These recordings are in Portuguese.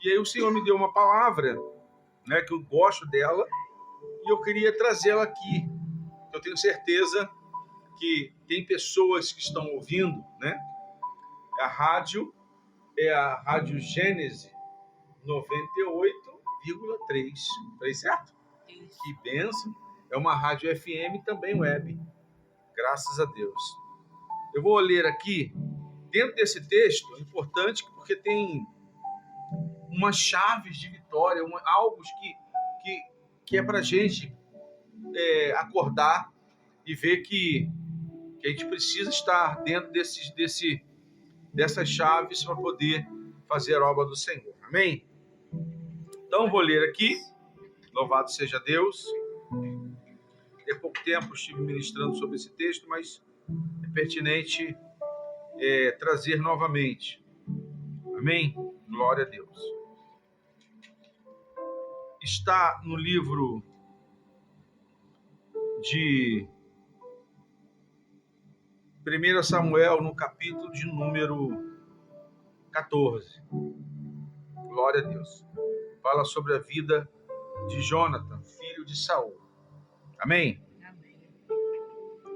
E aí o Senhor me deu uma palavra, né, que eu gosto dela, e eu queria trazê-la aqui. Eu tenho certeza que tem pessoas que estão ouvindo, né? A rádio é a Rádio Gênese 98,3. Falei certo? Isso. Que bênção. É uma rádio FM também web. Graças a Deus. Eu vou ler aqui, dentro desse texto, é importante porque tem umas chaves de vitória, algo que é para a gente acordar e ver que a gente precisa estar dentro dessas chaves para poder fazer a obra do Senhor. Amém? Então, vou ler aqui. Louvado seja Deus. Há pouco tempo estive ministrando sobre esse texto, mas é pertinente trazer novamente. Amém? Glória a Deus. Está no livro de 1 Samuel, no capítulo de número 14. Glória a Deus. Fala sobre a vida de Jonathan, filho de Saul. Amém? Amém.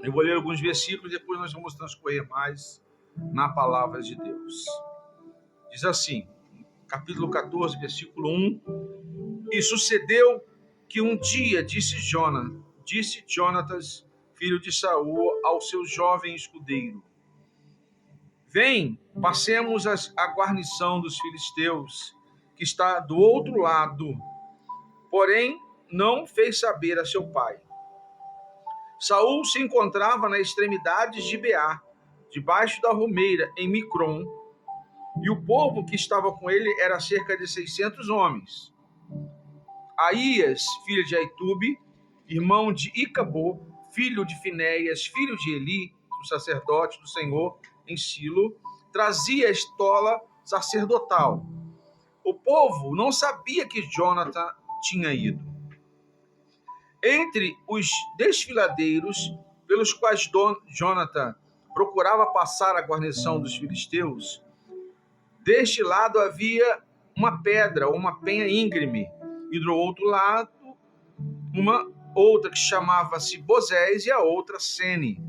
Eu vou ler alguns versículos e depois nós vamos transcorrer mais na palavra de Deus. Diz assim, capítulo 14, versículo 1. E sucedeu que um dia disse Jonatas, filho de Saul, ao seu jovem escudeiro: Vem, passemos a guarnição dos filisteus, que está do outro lado. Porém, não fez saber a seu pai. Saul se encontrava na extremidade de Beá, debaixo da romeira, em Micron, e o povo que estava com ele era cerca de 600 homens. Aías, filho de Aitube, irmão de Icabô, filho de Finéias, filho de Eli, o sacerdote do Senhor, em Silo, trazia a estola sacerdotal. O povo não sabia que Jonathan tinha ido. Entre os desfiladeiros pelos quais Jonathan procurava passar a guarnição dos filisteus, deste lado havia uma pedra ou uma penha íngreme, e do outro lado uma outra que chamava-se Bozés e a outra Sene.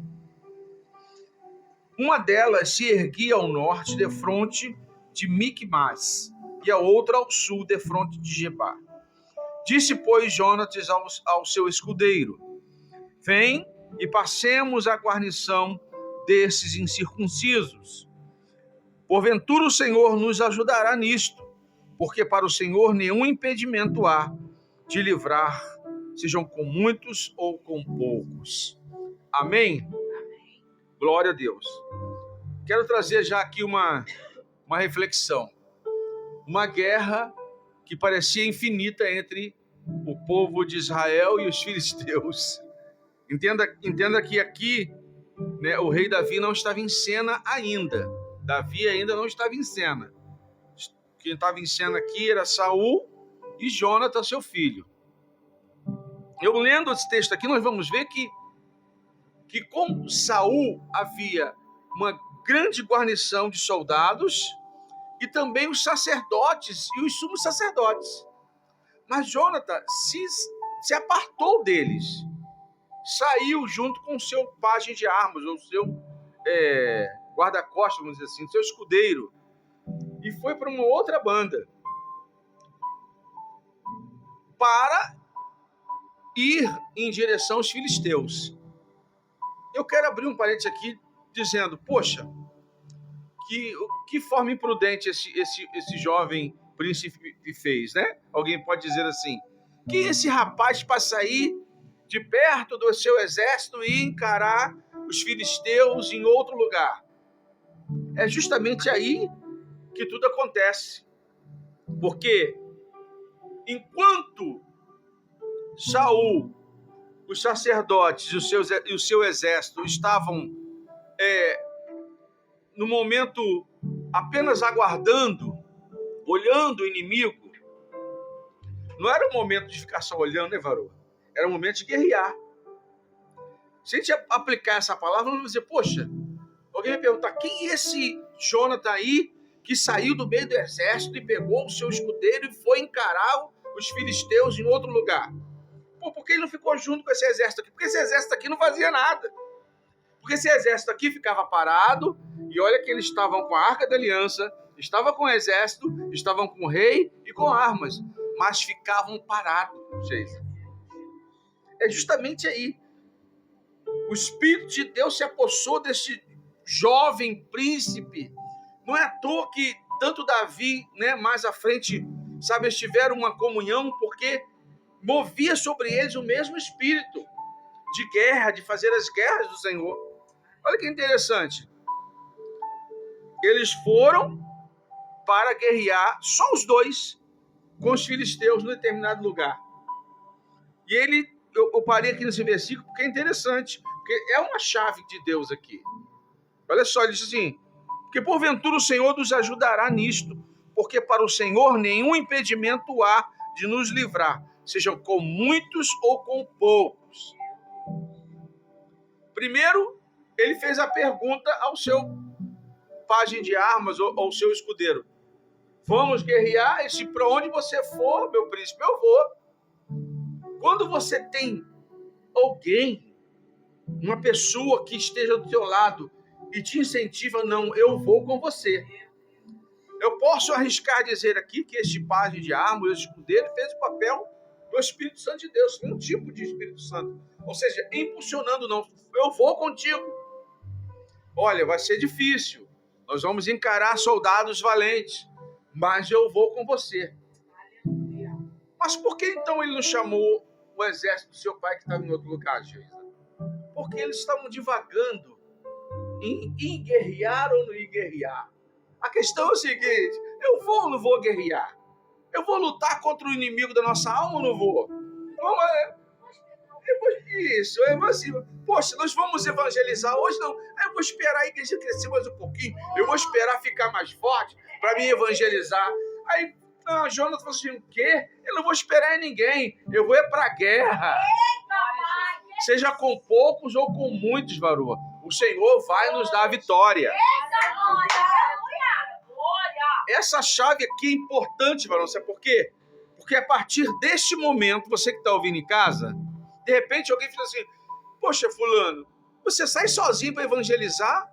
Uma delas se erguia ao norte, defronte de Micmas, e a outra ao sul, defronte de Gebá. Disse, pois, Jonatas ao seu escudeiro: Vem e passemos a guarnição desses incircuncisos. Porventura o Senhor nos ajudará nisto, porque para o Senhor nenhum impedimento há de livrar, sejam com muitos ou com poucos. Amém? Amém. Glória a Deus. Quero trazer já aqui uma reflexão. Uma guerra que parecia infinita entre o povo de Israel e os filisteus. Entenda que aqui, né, o rei Davi não estava em cena ainda. Davi ainda não estava em cena. Quem estava em cena aqui era Saul e Jonathan, seu filho. Eu lendo esse texto aqui, nós vamos ver que com Saul havia uma grande guarnição de soldados e também os sacerdotes e os sumos sacerdotes. Mas Jonathan se apartou deles. Saiu junto com o seu pajem de armas, ou seu guarda-costas, vamos dizer assim, seu escudeiro, e foi para uma outra banda para ir em direção aos filisteus. Eu quero abrir um parênteses aqui dizendo, poxa, que forma imprudente esse jovem príncipe fez, né? Alguém pode dizer assim, que esse rapaz para sair de perto do seu exército e encarar os filisteus em outro lugar. É justamente aí que tudo acontece. Porque enquanto Saul, os sacerdotes e o seu exército estavam no momento apenas aguardando, olhando o inimigo, não era o momento de ficar só olhando, né, varô? Era o momento de guerrear. Se a gente aplicar essa palavra, vamos dizer, poxa, alguém vai perguntar, quem é esse Jonathan aí que saiu do meio do exército e pegou o seu escudeiro e foi encarar os filisteus em outro lugar. Por que ele não ficou junto com esse exército aqui? Porque esse exército aqui não fazia nada. Porque esse exército aqui ficava parado, e olha que eles estavam com a Arca da Aliança, estavam com o exército, estavam com o rei e com armas, mas ficavam parados, gente. É justamente aí. O Espírito de Deus se apossou desse jovem príncipe. Não é à toa que tanto Davi, né, mais à frente, sabe, eles tiveram uma comunhão, porque movia sobre eles o mesmo espírito de guerra, de fazer as guerras do Senhor. Olha que interessante. Eles foram para guerrear, só os dois, com os filisteus num determinado lugar. E eu parei aqui nesse versículo porque é interessante, porque é uma chave de Deus aqui. Olha só, ele diz assim, porque porventura o Senhor nos ajudará nisto, porque para o Senhor nenhum impedimento há de nos livrar, sejam com muitos ou com poucos. Primeiro, ele fez a pergunta ao seu pajem de armas ou ao seu escudeiro. Vamos guerrear? E se para onde você for, meu príncipe, eu vou. Quando você tem alguém, uma pessoa que esteja do teu lado e te incentiva, não, eu vou com você. Eu posso arriscar dizer aqui que este pajem de armas, esse escudeiro, fez o papel do Espírito Santo de Deus, um tipo de Espírito Santo. Ou seja, impulsionando, não, eu vou contigo. Olha, vai ser difícil, nós vamos encarar soldados valentes, mas eu vou com você. Mas por que então ele não chamou o exército do seu pai que estava em outro lugar, Geisa? Porque eles estavam divagando em guerrear ou não ir guerrear. A questão é o seguinte, eu vou ou não vou guerrear? Eu vou lutar contra o inimigo da nossa alma ou não vou? Isso, é assim, poxa, nós vamos evangelizar hoje, não. Eu vou esperar a igreja crescer mais um pouquinho, eu vou esperar ficar mais forte para me evangelizar. Aí, Jonas falou assim, o quê? Eu não vou esperar em ninguém, eu vou para a guerra. Seja com poucos ou com muitos, varoa, o Senhor vai nos dar a vitória. Essa chave aqui é importante, varão, sabe por quê? Porque a partir deste momento, você que está ouvindo em casa, de repente alguém fala assim, poxa, fulano, você sai sozinho para evangelizar?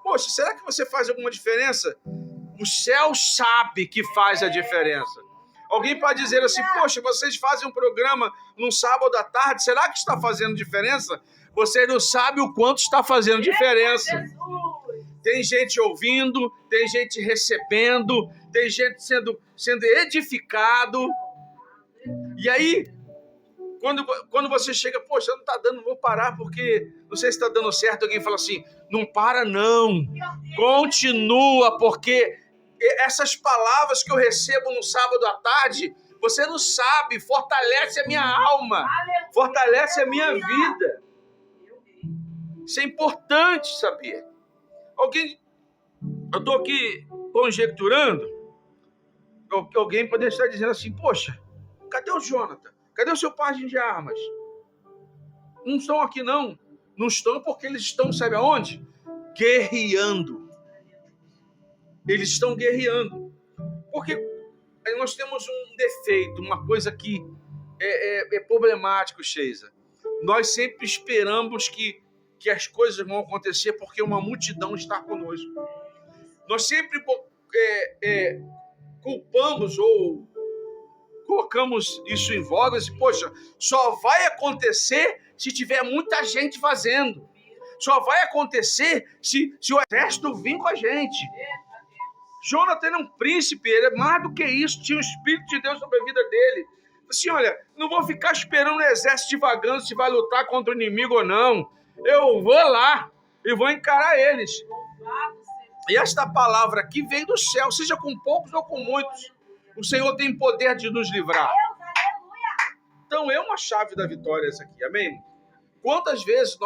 Poxa, será que você faz alguma diferença? O céu sabe que faz a diferença. Alguém pode dizer assim, poxa, vocês fazem um programa num sábado à tarde, será que está fazendo diferença? Você não sabe o quanto está fazendo diferença. Tem gente ouvindo, tem gente recebendo, tem gente sendo edificado. E aí, quando você chega, poxa, não está dando, vou parar porque não sei se está dando certo. Alguém fala assim, não para não, continua, porque essas palavras que eu recebo no sábado à tarde, você não sabe, fortalece a minha alma, fortalece a minha vida. Isso é importante saber. Eu estou aqui conjecturando, alguém pode estar dizendo assim, poxa, cadê o Jonathan? Cadê o seu pajem de armas? Não estão aqui não. Não estão porque eles estão, sabe aonde? Guerreando. Eles estão guerreando. Porque nós temos um defeito, uma coisa que é problemático, Sheisa. Nós sempre esperamos que as coisas vão acontecer porque uma multidão está conosco. Nós sempre culpamos ou colocamos isso em voga e, poxa, só vai acontecer se tiver muita gente fazendo. Só vai acontecer se o exército vir com a gente. Jonathan é um príncipe, ele é mais do que isso, tinha o Espírito de Deus sobre a vida dele. Assim, olha, não vou ficar esperando o exército divagando se vai lutar contra o inimigo ou não. Eu vou lá e vou encarar eles. E esta palavra aqui vem do céu, seja com poucos ou com muitos. O Senhor tem poder de nos livrar. Então é uma chave da vitória essa aqui, amém? Quantas vezes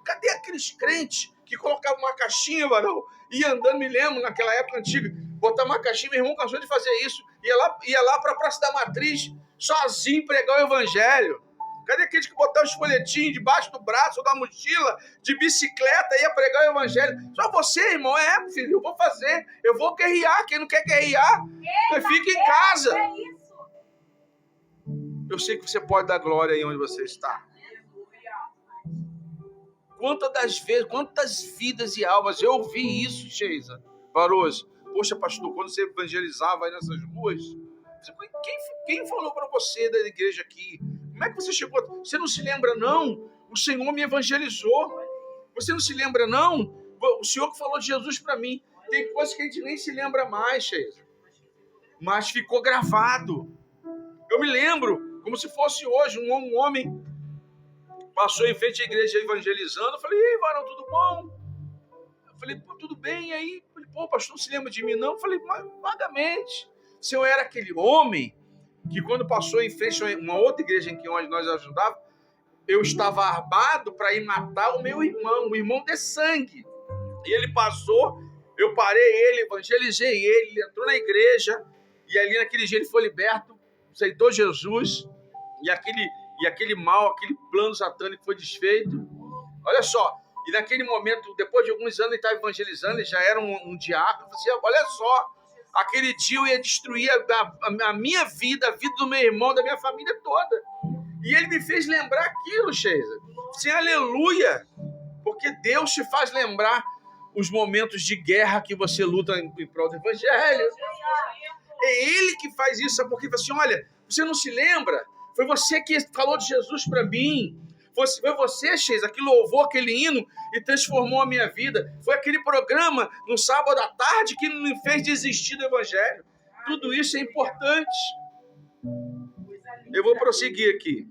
cadê aqueles crentes que colocavam uma caixinha, varão, ia andando, me lembro, naquela época antiga, botar uma caixinha, meu irmão cansou de fazer isso, ia lá para a Praça da Matriz, sozinho, pregar o evangelho. Cadê aqueles que botavam os folhetinhos debaixo do braço ou da mochila, de bicicleta, ia pregar o evangelho? Só você, irmão, filho, eu vou fazer, eu vou guerrear. Quem não quer guerrear, fica em casa. Eu sei que você pode dar glória aí onde você está. Quantas vidas e almas eu ouvi isso, Sheisa Varoso. Poxa, pastor, quando você evangelizava aí nessas ruas, quem falou para você da igreja aqui? Como é que você chegou? Você não se lembra, não? O Senhor me evangelizou. Você não se lembra, não? O Senhor que falou de Jesus para mim. Tem coisas que a gente nem se lembra mais, Sheisa. Mas ficou gravado. Eu me lembro, como se fosse hoje, um homem passou em frente à igreja evangelizando. Eu falei, ei, varão, tudo bom? Eu falei, pô, tudo bem? E aí, pô, pastor, não se lembra de mim, não? Eu falei, vagamente. Se eu era aquele homem que quando passou em frente a uma outra igreja em que onde nós ajudávamos, eu estava armado para ir matar o meu irmão, o irmão de sangue. E ele passou, eu parei ele, evangelizei ele entrou na igreja, e ali naquele dia ele foi liberto, aceitou Jesus, e aquele mal, aquele plano satânico foi desfeito. Olha só, e naquele momento, depois de alguns anos, ele estava evangelizando, ele já era um diácono. Eu falei assim, olha só, aquele dia eu ia destruir a minha vida, a vida do meu irmão, da minha família toda. E ele me fez lembrar aquilo, Sheisa. Sim, aleluia, porque Deus te faz lembrar os momentos de guerra que você luta em prol do evangelho. É Ele que faz isso, sabe? Porque assim, olha, você não se lembra? Foi você que falou de Jesus para mim. Foi você, Sheisa, que louvou aquele hino e transformou a minha vida. Foi aquele programa no sábado à tarde que me fez desistir do evangelho. Tudo isso é importante. Eu vou prosseguir aqui.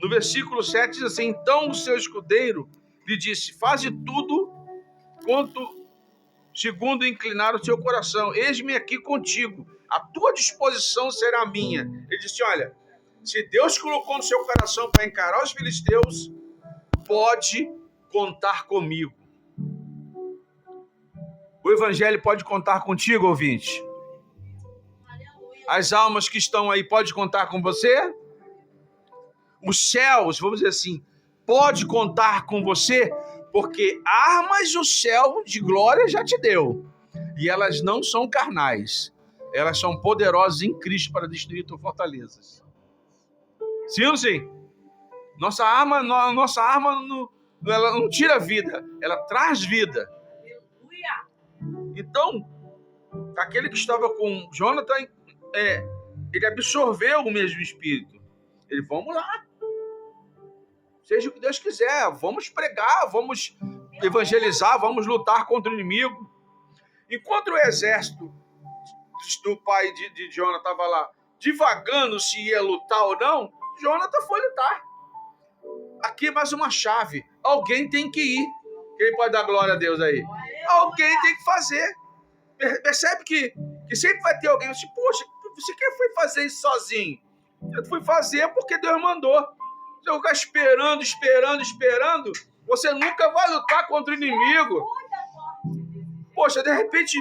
No versículo 7 diz assim, então o seu escudeiro lhe disse, faze tudo quanto segundo inclinar o seu coração. Eis-me aqui contigo. A tua disposição será minha. Ele disse, olha, se Deus colocou no seu coração para encarar os filisteus, pode contar comigo. O evangelho pode contar contigo, ouvinte? As almas que estão aí, pode contar com você? Os céus, vamos dizer assim, pode contar com você? Porque armas o céu de glória já te deu. E elas não são carnais. Elas são poderosas em Cristo para destruir tuas fortalezas. Sim ou não sim? Nossa arma ela não tira vida, ela traz vida. Então, aquele que estava com Jonathan, ele absorveu o mesmo espírito. Ele, vamos lá. Seja o que Deus quiser, vamos pregar, vamos evangelizar, vamos lutar contra o inimigo. Enquanto o exército do pai de Jonathan estava lá, divagando se ia lutar ou não, Jonathan foi lutar. Aqui mais uma chave. Alguém tem que ir. Quem pode dar glória a Deus aí? Alguém tem que fazer. Percebe que sempre vai ter alguém que diz, poxa, você que foi fazer isso sozinho? Eu fui fazer porque Deus mandou. Se eu ficar esperando, você nunca vai lutar contra o inimigo. Poxa, de repente,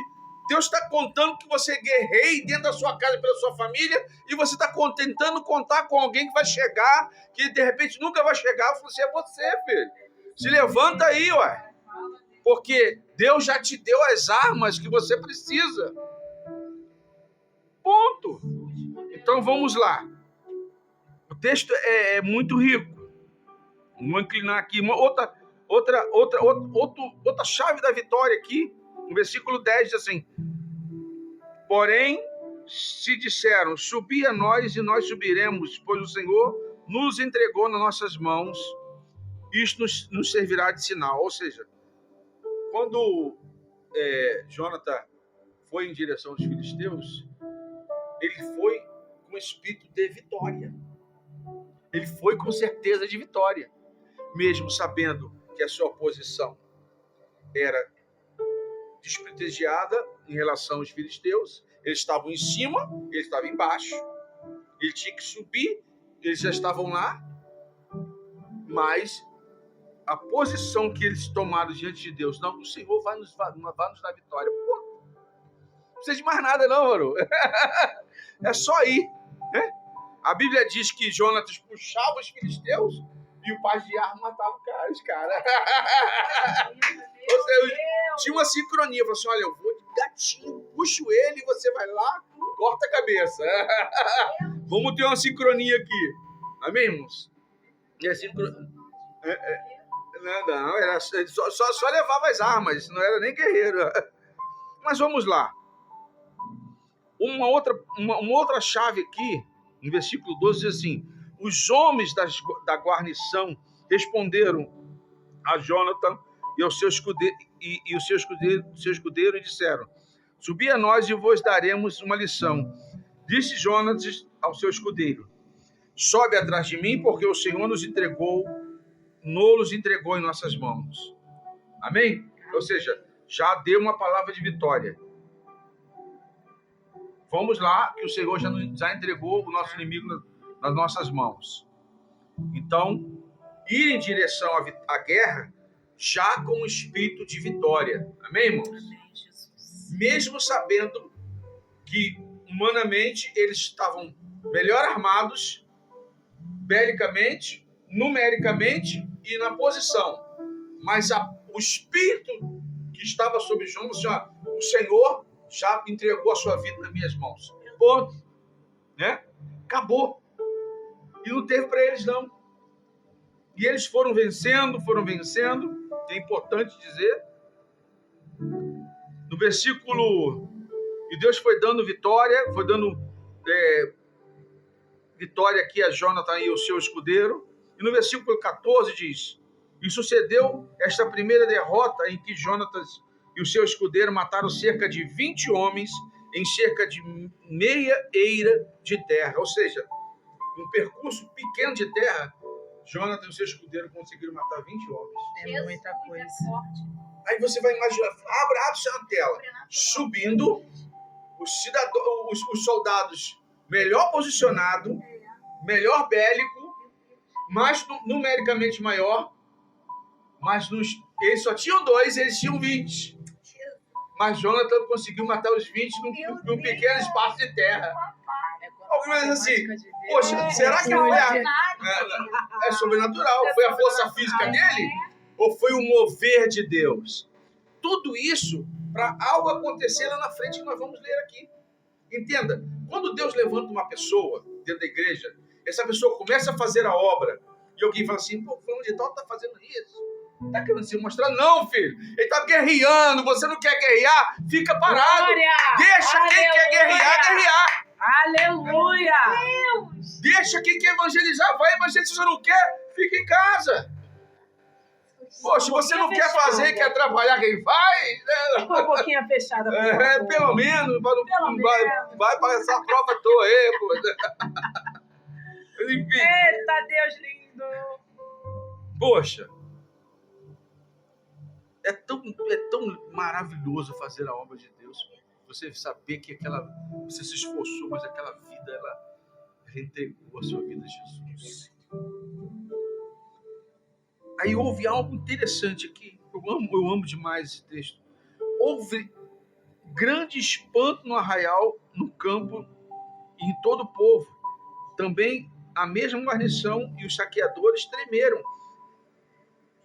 Deus está contando que você guerreie dentro da sua casa, pela sua família, e você está tentando contar com alguém que vai chegar, que de repente nunca vai chegar. Você é você, filho. Se levanta aí, ué. Porque Deus já te deu as armas que você precisa. Ponto. Então vamos lá. O texto é muito rico. Vamos inclinar aqui. Outra chave da vitória aqui. No versículo 10 diz assim, porém, se disseram, subi a nós e nós subiremos, pois o Senhor nos entregou nas nossas mãos, isto nos servirá de sinal. Ou seja, quando Jonathan foi em direção aos filisteus, ele foi com espírito de vitória. Ele foi com certeza de vitória, mesmo sabendo que a sua posição era desprestigiada em relação aos filisteus. Eles estavam em cima, ele estava embaixo. Ele tinha que subir, eles já estavam lá. Mas a posição que eles tomaram diante de Deus, não, o Senhor vai nos dar vitória. Pô, não precisa de mais nada não, mano. É só ir, né? A Bíblia diz que Jonatas puxava os filisteus e o pai de arma matava os caras. Ou seja, tinha uma sincronia. Falou assim, olha, eu vou de gatinho, puxo ele e você vai lá, corta a cabeça. Vamos ter uma sincronia aqui. Amém, irmãos? E a sincronia... Não, era só levava as armas, não era nem guerreiro. Mas vamos lá. Uma outra chave aqui, no versículo 12, diz assim: os homens da guarnição responderam a Jonathan e ao seu escudeiro, e o seu escudeiro e disseram: subi a nós e vos daremos uma lição. Disse Jonatas ao seu escudeiro: sobe atrás de mim, porque o Senhor nos entregou em nossas mãos. Amém? Ou seja, já deu uma palavra de vitória. Vamos lá, que o Senhor já entregou o nosso inimigo nas nossas mãos. Então, ir em direção à guerra já com o espírito de vitória. Amém, irmãos? Amém, Jesus. Mesmo sabendo que, humanamente, eles estavam melhor armados, belicamente, numericamente e na posição. Mas o espírito que estava sobre Jonas, o Senhor já entregou a sua vida nas minhas mãos. Ponto. Né? Acabou. E não teve para eles, não. E eles foram vencendo. É importante dizer. No versículo... E Deus foi dando vitória, vitória aqui a Jonathan e o seu escudeiro. E no versículo 14 diz: e sucedeu esta primeira derrota em que Jonathan e o seu escudeiro mataram cerca de 20 homens em cerca de meia eira de terra. Ou seja, um percurso pequeno de terra, Jonathan e o seu escudeiro conseguiram matar 20 homens. É muita coisa. Aí você vai imaginar, abre sua tela, subindo os soldados melhor posicionados, melhor bélico, mais numericamente maior, mas eles só tinham 2, eles tinham 20. Mas Jonathan conseguiu matar os 20 num pequeno espaço de terra. Algumas vezes assim, poxa, será que foi é sobrenatural? Foi a força física dele? Ou foi o mover de Deus? Tudo isso para algo acontecer lá na frente que nós vamos ler aqui. Entenda, quando Deus levanta uma pessoa dentro da igreja, essa pessoa começa a fazer a obra, e alguém fala assim, pô, fulano de tal está fazendo isso. Está querendo se mostrar? Não, filho. Ele está guerreando. Você não quer guerrear? Fica parado. Glória! Deixa Aleluia! quem quer guerrear. Aleluia! Deus! Deixa quem quer evangelizar. Vai evangelizar. Se você não quer, fica em casa. Pô, se você não quer fazer e quer trabalhar, quem faz? Com a boquinha fechada. por favor. Pelo menos. Vai para essa prova toda aí, pô. Enfim. Eita, Deus lindo! Poxa. É tão maravilhoso fazer a obra de Deus. Você saber que você se esforçou, mas aquela vida, ela entregou a sua vida a Jesus. Aí houve algo interessante aqui. Eu amo demais esse texto. Houve grande espanto no arraial, no campo e em todo o povo. Também a mesma guarnição e os saqueadores tremeram.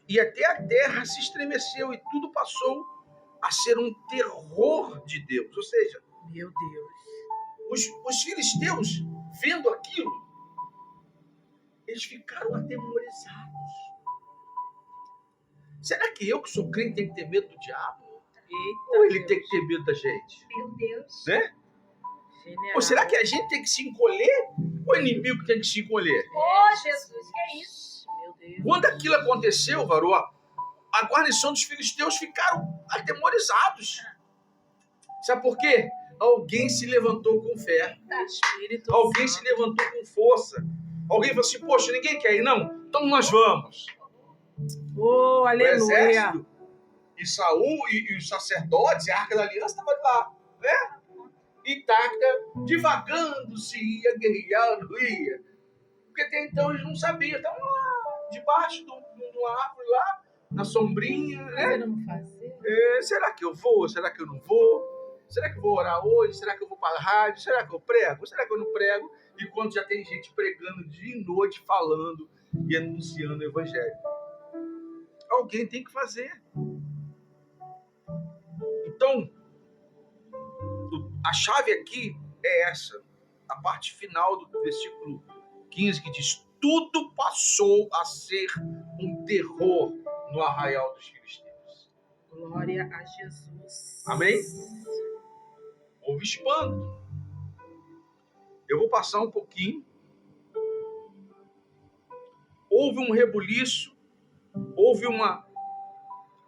E até a terra se estremeceu e tudo passou a ser um terror de Deus. Ou seja, Meu Deus. os filisteus, vendo aquilo, eles ficaram atemorizados. Será que eu, que sou crente, tenho que ter medo do diabo? Eita, Ou ele Deus. tem que ter medo da gente? Meu Deus! Né? General. Ou será que a gente tem que se encolher? Ou o inimigo tem que se encolher? Ô, Jesus, que é isso? Meu Deus. Quando aquilo aconteceu, varô, a guarnição dos filisteus ficaram atemorizados. Sabe por quê? Alguém se levantou com fé. Espírito Alguém Santo. se levantou com força. Alguém falou assim, poxa, ninguém quer ir, não? Então nós vamos. Oh, O aleluia. exército e Saul e os sacerdotes, a Arca da Aliança estava lá, né? Intacta, divagando se ia, guerreando, ia. Porque até então eles não sabiam, estavam lá, debaixo de uma árvore lá, na sombrinha, né? Você não fazer? Será que eu vou? Será que eu não vou? Será que eu vou orar hoje? Será que eu vou para a rádio? Será que eu prego? Será que eu não prego? E quando já tem gente pregando dia e noite, falando e anunciando o evangelho. Alguém tem que fazer. Então, a chave aqui é essa. A parte final do versículo 15 que diz: tudo passou a ser um terror no arraial dos filisteus. Glória a Jesus. Amém? Houve espanto. Eu vou passar um pouquinho. Houve um rebuliço, houve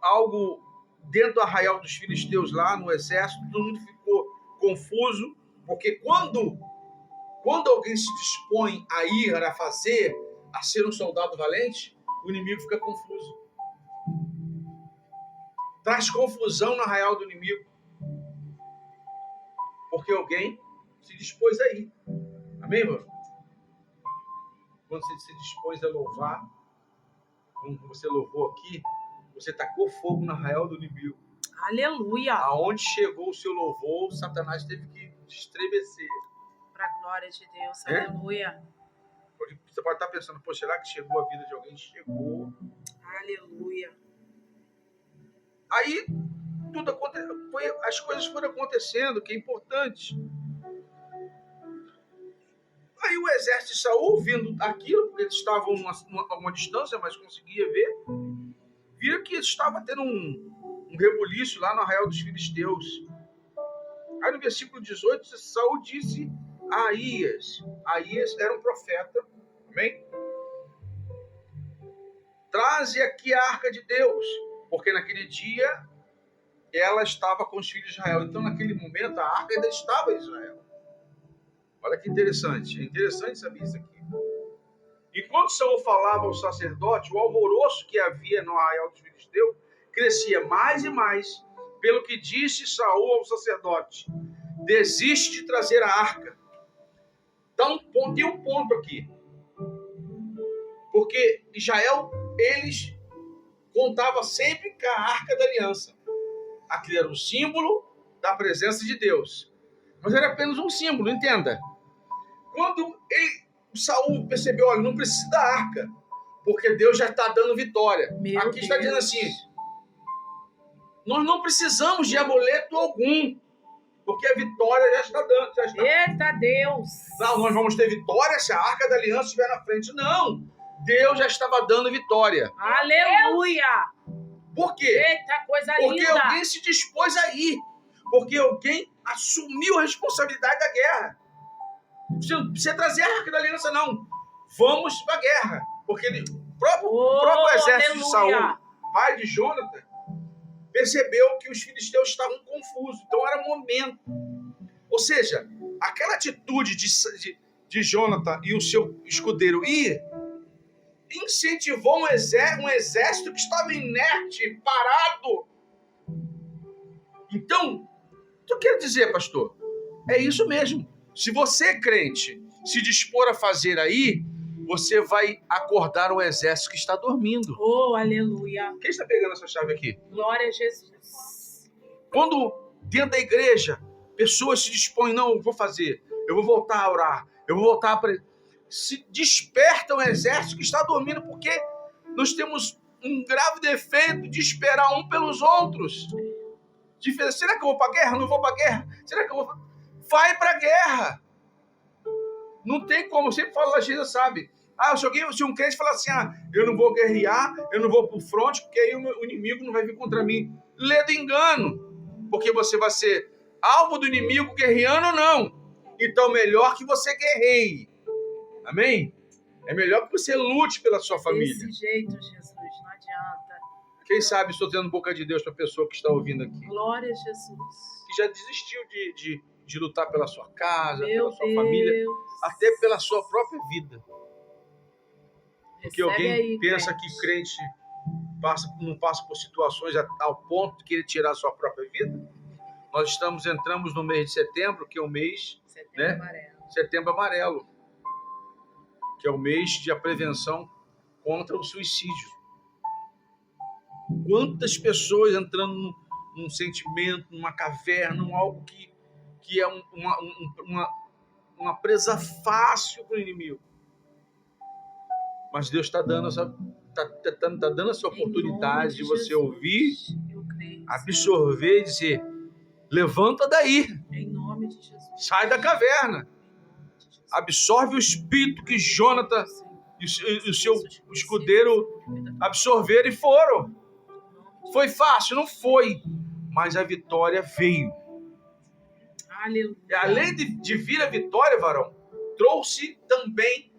algo dentro do arraial dos filisteus lá no exército, todo mundo ficou confuso, porque quando alguém se dispõe a ir, a fazer, a ser um soldado valente, o inimigo fica confuso. Traz confusão no arraial do inimigo, porque alguém se dispôs a ir. Amém, irmão? Quando você se dispôs a louvar, como você louvou aqui, você tacou fogo no arraial do inimigo. Aleluia. Aonde chegou o seu louvor, Satanás teve que estremecer. Para a glória de Deus. É? Aleluia. Você pode estar pensando, pô, será que chegou a vida de alguém? Chegou. Aleluia. Aí tudo aconteceu, as coisas foram acontecendo, que é importante. Aí o exército de Saul, vindo aquilo, porque eles estavam a uma distância, mas conseguia ver, viram que estava tendo um rebuliço lá no arraial dos filisteus. Aí no versículo 18, Saul disse a Aías. Aías era um profeta. Amém? Traze aqui a arca de Deus, porque naquele dia ela estava com os filhos de Israel. Então, naquele momento, a arca ainda estava em Israel. Olha que interessante. É interessante saber isso aqui. Enquanto Saul falava ao sacerdote, o alvoroço que havia no arraial dos filisteus crescia mais e mais. Pelo que disse Saul ao sacerdote: desiste de trazer a arca. Então, tem um ponto aqui. Porque Israel, eles contavam sempre com a arca da aliança. Aquilo era um símbolo da presença de Deus. Mas era apenas um símbolo, entenda. Quando Saul percebeu, olha, não precisa da arca, porque Deus já está dando vitória. Meu Aqui está Deus. dizendo assim, nós não precisamos de amuleto algum, porque a vitória já está dando. Já está. Eita Deus. Não, nós vamos ter vitória se a arca da aliança estiver na frente. Não, Deus já estava dando vitória. Aleluia. Por quê? Eita coisa Porque linda. alguém se dispôs a ir. Porque alguém assumiu a responsabilidade da guerra. Você não precisa trazer a arca da aliança, não. Vamos para a guerra. Porque o próprio exército de Saul, pai de Jonathan, percebeu que os filisteus estavam confusos. Então era momento. Ou seja, aquela atitude de Jonathan e o seu escudeiro ir incentivou um exército que estava inerte, parado. Então, o que eu quero dizer, pastor? É isso mesmo. Se você, crente, se dispor a fazer aí, você vai acordar o exército que está dormindo. Oh, aleluia. Quem está pegando essa chave aqui? Glória a Jesus. Quando dentro da igreja, pessoas se dispõem, não, eu vou fazer, eu vou voltar a orar, eu vou voltar a... Se desperta o exército que está dormindo, porque nós temos um grave defeito de esperar um pelos outros. Será que eu vou para a guerra? Não vou para a guerra? Será que eu vou... Vai para a guerra. Não tem como, eu sempre falo, a gente sabe. Se um crente falar assim, eu não vou guerrear, eu não vou para o fronte, porque aí o inimigo não vai vir contra mim. Lê do engano, porque você vai ser alvo do inimigo guerreando ou não. Então, melhor que você guerreie. Amém? É melhor que você lute pela sua família. Desse jeito, Jesus, não adianta. Quem sabe estou dando boca de Deus para a pessoa que está ouvindo aqui. Glória a Jesus. Que já desistiu de lutar pela sua casa, Meu pela sua Deus. família, até pela sua própria vida. Porque Recebe alguém aí, pensa que crente não passa por situações ao ponto de querer tirar a sua própria vida. Nós entramos no mês de setembro, que é o mês, Setembro amarelo. Setembro Amarelo, que é o mês de prevenção contra o suicídio. Quantas pessoas entrando num sentimento, numa caverna, algo que é uma presa fácil para o inimigo. Mas Deus está dando essa oportunidade de você ouvir, Eu creio. absorver e dizer: levanta daí, Em nome de Jesus. sai da caverna, Em nome de Jesus. absorve o espírito que Jonathan Senhor. e o seu escudeiro absorveram e foram. Foi fácil? Não foi, mas a vitória veio. Aleluia. E além de vir a vitória, varão, trouxe também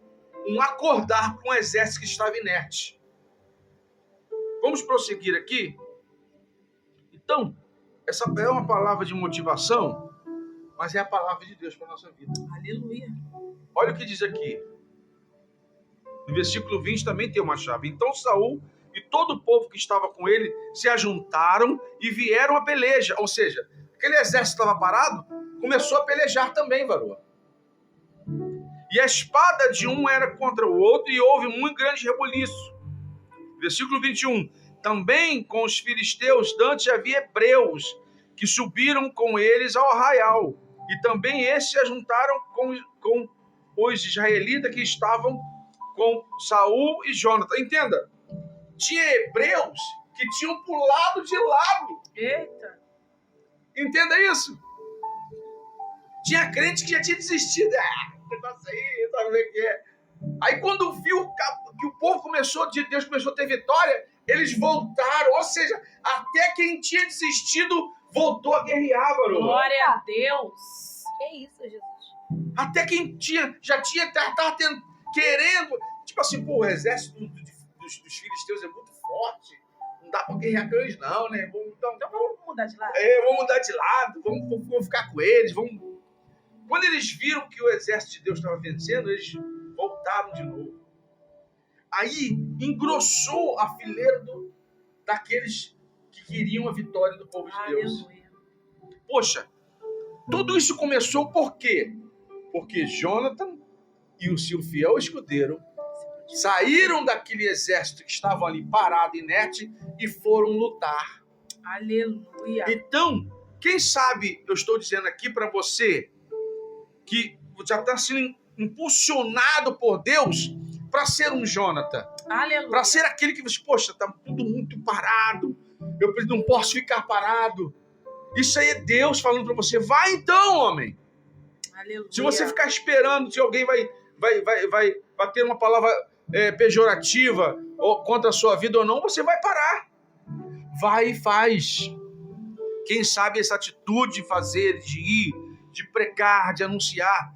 um acordar para um exército que estava inerte. Vamos prosseguir aqui? Então, essa é uma palavra de motivação, mas é a palavra de Deus para a nossa vida. Aleluia. Olha o que diz aqui. No versículo 20 também tem uma chave. Então Saul e todo o povo que estava com ele se ajuntaram e vieram a peleja. Ou seja, aquele exército estava parado, começou a pelejar também, varoa. E a espada de um era contra o outro e houve muito grande rebuliço. Versículo 21. Também com os filisteus dantes havia hebreus que subiram com eles ao arraial. E também estes se ajuntaram com os israelitas que estavam com Saul e Jonathan. Entenda, tinha hebreus que tinham pulado de lado. Eita. Entenda isso. Tinha crente que já tinha desistido. Negócio aí, sabe o que é? Aí quando viu que o povo Deus começou a ter vitória, eles voltaram. Ou seja, até quem tinha desistido voltou a guerrear, varão. Glória a Deus. Que isso, Jesus? Até quem estava querendo. Tipo assim, pô, o exército dos filisteus é muito forte. Não dá pra guerrear com eles, não, né? Então vamos mudar de lado. Vamos mudar de lado, vamos ficar com eles. Quando eles viram que o exército de Deus estava vencendo, eles voltaram de novo. Aí engrossou a fileira daqueles que queriam a vitória do povo de Deus. Aleluia. Poxa, tudo isso começou por quê? Porque Jonathan e o seu fiel escudeiro saíram daquele exército que estava ali parado, inerte, e foram lutar. Aleluia. Então, quem sabe eu estou dizendo aqui para você que já está sendo impulsionado por Deus para ser um Jonathan, Aleluia. para ser aquele que você, poxa, está tudo muito parado, eu não posso ficar parado. Isso aí é Deus falando para você, vai então, homem. Aleluia. Se você ficar esperando se alguém vai ter uma palavra pejorativa ou contra a sua vida ou não, você vai parar. Vai e faz. Quem sabe essa atitude de fazer, de ir, de pregar, de anunciar,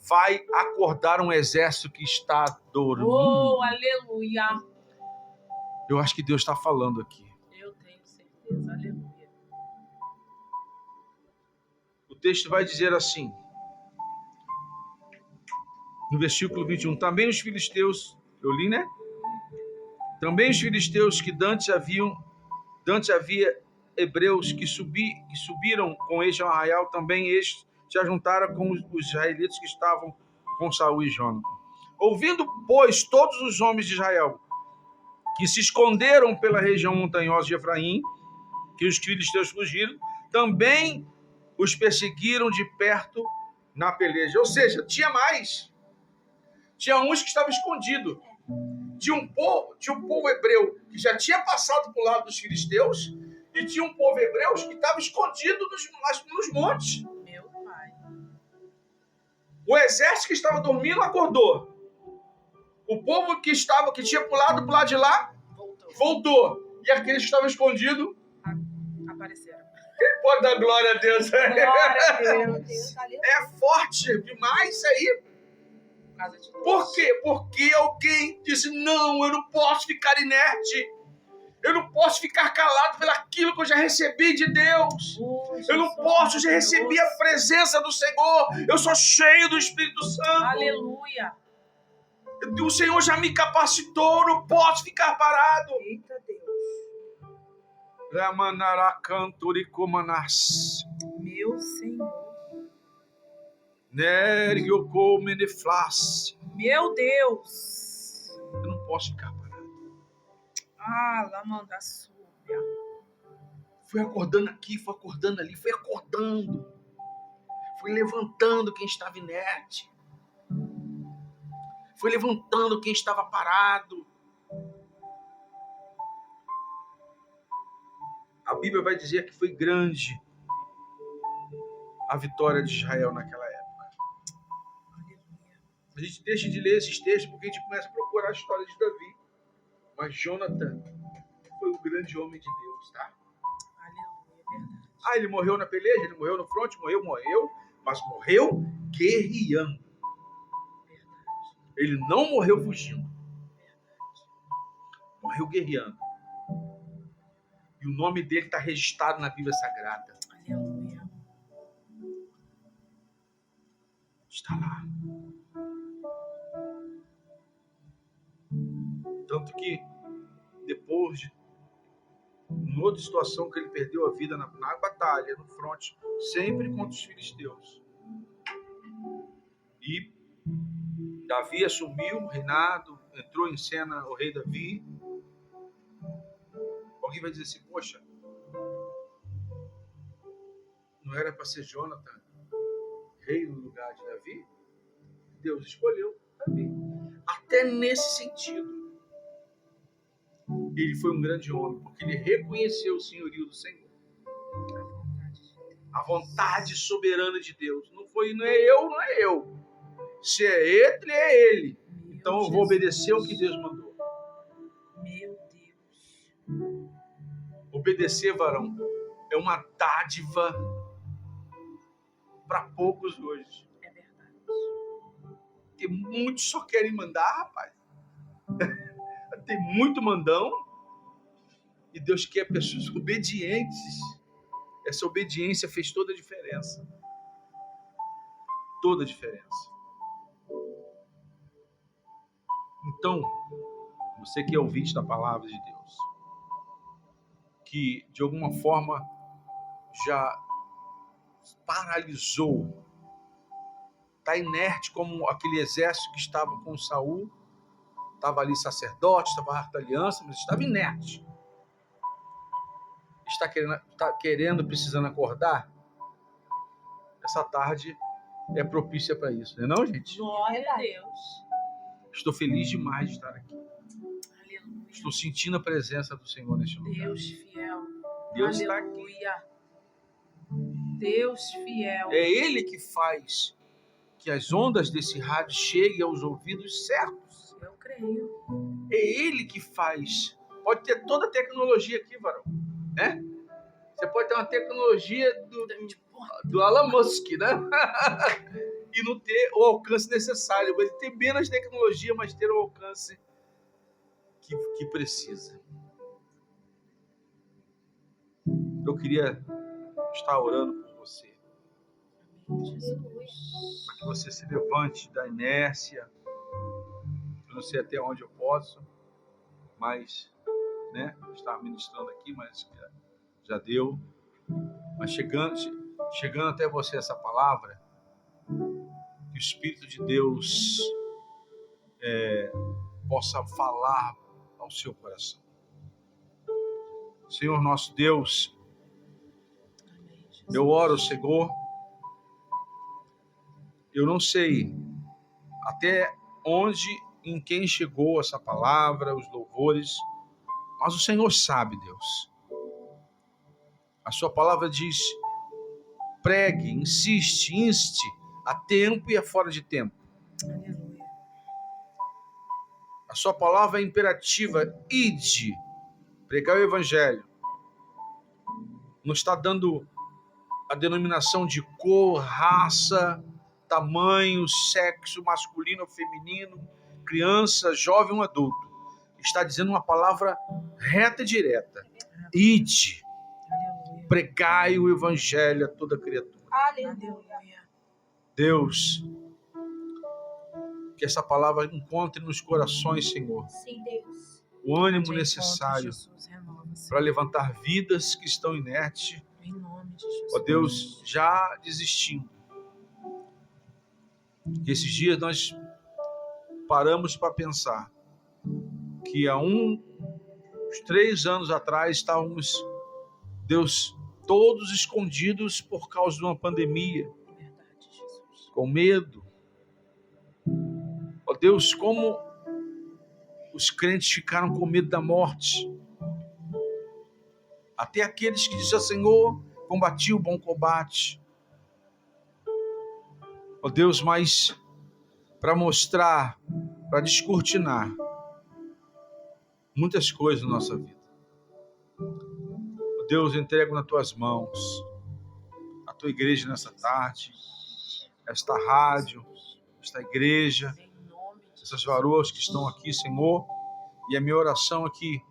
vai acordar um exército que está dormindo. Oh, aleluia. Eu acho que Deus está falando aqui. Eu tenho certeza. Aleluia. O texto vai dizer assim, no versículo 21, também os filisteus, eu li, né? Também os filisteus que dantes havia hebreus que subiram com este ao arraial, também estes se ajuntaram com os israelitas que estavam com Saul e Jonathan. Ouvindo, pois, todos os homens de Israel que se esconderam pela região montanhosa de Efraim, que os filisteus fugiram, também os perseguiram de perto na peleja. Ou seja, tinha mais. Tinha uns que estavam escondidos. Tinha um povo hebreu que já tinha passado para o lado dos filisteus e tinha um povo hebreu que estava escondido nos montes. Meu pai. O exército que estava dormindo acordou. O povo que tinha pulado para o lado de lá voltou. E aqueles que estavam escondidos Apareceram. quem pode dar glória a Deus? Glória a Deus. Deus, aleluia. É forte demais isso aí. Por causa de Deus. Por quê? Porque alguém disse, não, eu não posso ficar inerte. Eu não posso ficar calado pelaquilo que eu já recebi de Deus. Eu não posso, eu já recebi a presença do Senhor. Eu sou cheio do Espírito Santo. Aleluia. O Senhor já me capacitou, eu não posso ficar parado. Eita Deus. Meu Senhor. Meu Deus. Eu não posso ficar parado. Ah, Lamanda Súbia. Foi acordando aqui, foi acordando ali, foi acordando. Foi levantando quem estava inerte. Foi levantando quem estava parado. A Bíblia vai dizer que foi grande a vitória de Israel naquela época. A gente deixa de ler esses textos porque a gente começa a procurar a história de Davi. Mas Jonathan foi um grande homem de Deus, tá? Aleluia, verdade. Ah, ele morreu na peleja, ele morreu no fronte, morreu, mas morreu guerreando. Ele não morreu fugindo. Morreu guerreando. E o nome dele está registrado na Bíblia Sagrada. Aleluia. Está lá. Tanto que depois de uma outra situação que ele perdeu a vida na batalha, no fronte, sempre contra os filisteus. E Davi assumiu o reinado, entrou em cena o rei Davi. Alguém vai dizer assim, poxa, não era para ser Jonathan rei no lugar de Davi? Deus escolheu Davi. Até nesse sentido, ele foi um grande homem, porque ele reconheceu o senhorio do Senhor. A vontade soberana de Deus. Não é eu. Se é ele, é ele. Então eu vou obedecer o que Deus mandou. Meu Deus. Obedecer, varão, é uma dádiva para poucos hoje. É verdade. Porque muitos só querem mandar, rapaz. Tem muito mandão. E Deus quer pessoas obedientes. Essa obediência fez toda a diferença. Toda a diferença. Então, você que é ouvinte da palavra de Deus, que de alguma forma já paralisou, está inerte como aquele exército que estava com Saul, estava ali sacerdote, estava harta aliança, mas estava inerte. Está querendo, precisando acordar? Essa tarde é propícia para isso, não é não, gente? Glória a Deus. Estou feliz demais de estar aqui. Aleluia. Estou sentindo a presença do Senhor neste lugar. Deus fiel. Deus está aqui. Aleluia. Deus fiel. É Ele que faz que as ondas desse rádio cheguem aos ouvidos certos. Eu creio. É Ele que faz. Pode ter toda a tecnologia aqui, varão. Né? Você pode ter uma tecnologia do Elon Musk, né? E não ter o alcance necessário. Ele tem menos tecnologia, mas ter o alcance que precisa. Eu queria estar orando por você. Jesus. Para que você se levante da inércia. Eu não sei até onde eu posso, mas, né? Estar ministrando aqui, mas já deu. Mas chegando até você essa palavra, que o Espírito de Deus possa falar ao seu coração. Senhor nosso Deus, eu oro, Senhor, eu não sei até onde, em quem chegou essa palavra, os louvores, mas o Senhor sabe, Deus. A sua palavra diz, pregue, insiste, inste, a tempo e a fora de tempo. Aleluia. A sua palavra é imperativa, ide, pregar o evangelho. Não está dando a denominação de cor, raça, tamanho, sexo, masculino ou feminino, criança, jovem ou adulto. Está dizendo uma palavra reta e direta. Ide, Aleluia. pregai o evangelho a toda criatura. Aleluia. Deus, que essa palavra encontre nos corações, Senhor, Sim, Deus. o ânimo De necessário encontro, Jesus, renova-se. para levantar vidas que estão inertes, Em nome de Jesus. ó Deus, já desistindo. Esses dias nós paramos para pensar que há uns 3 anos atrás estávamos Deus, todos escondidos por causa de uma pandemia, Verdade, Jesus. com medo. Ó Deus, como os crentes ficaram com medo da morte. Até aqueles que dizem, Senhor, combati o bom combate. Ó Deus, mas para mostrar, para descortinar muitas coisas na nossa vida. Ó Deus, eu entrego nas tuas mãos a tua igreja nessa tarde, esta rádio, esta igreja, Em nome de essas Jesus. varoas que estão aqui, Senhor, e a minha oração é que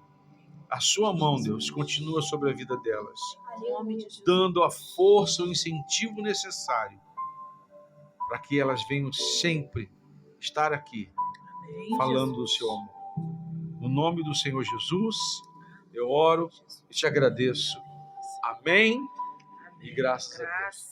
a sua mão, Deus, continua sobre a vida delas, Em nome de Jesus. dando a força, o incentivo necessário para que elas venham sempre estar aqui, Amém, falando do Jesus. seu amor. No nome do Senhor Jesus, eu oro e te agradeço. Amém. Amém. E graças a Deus. Graças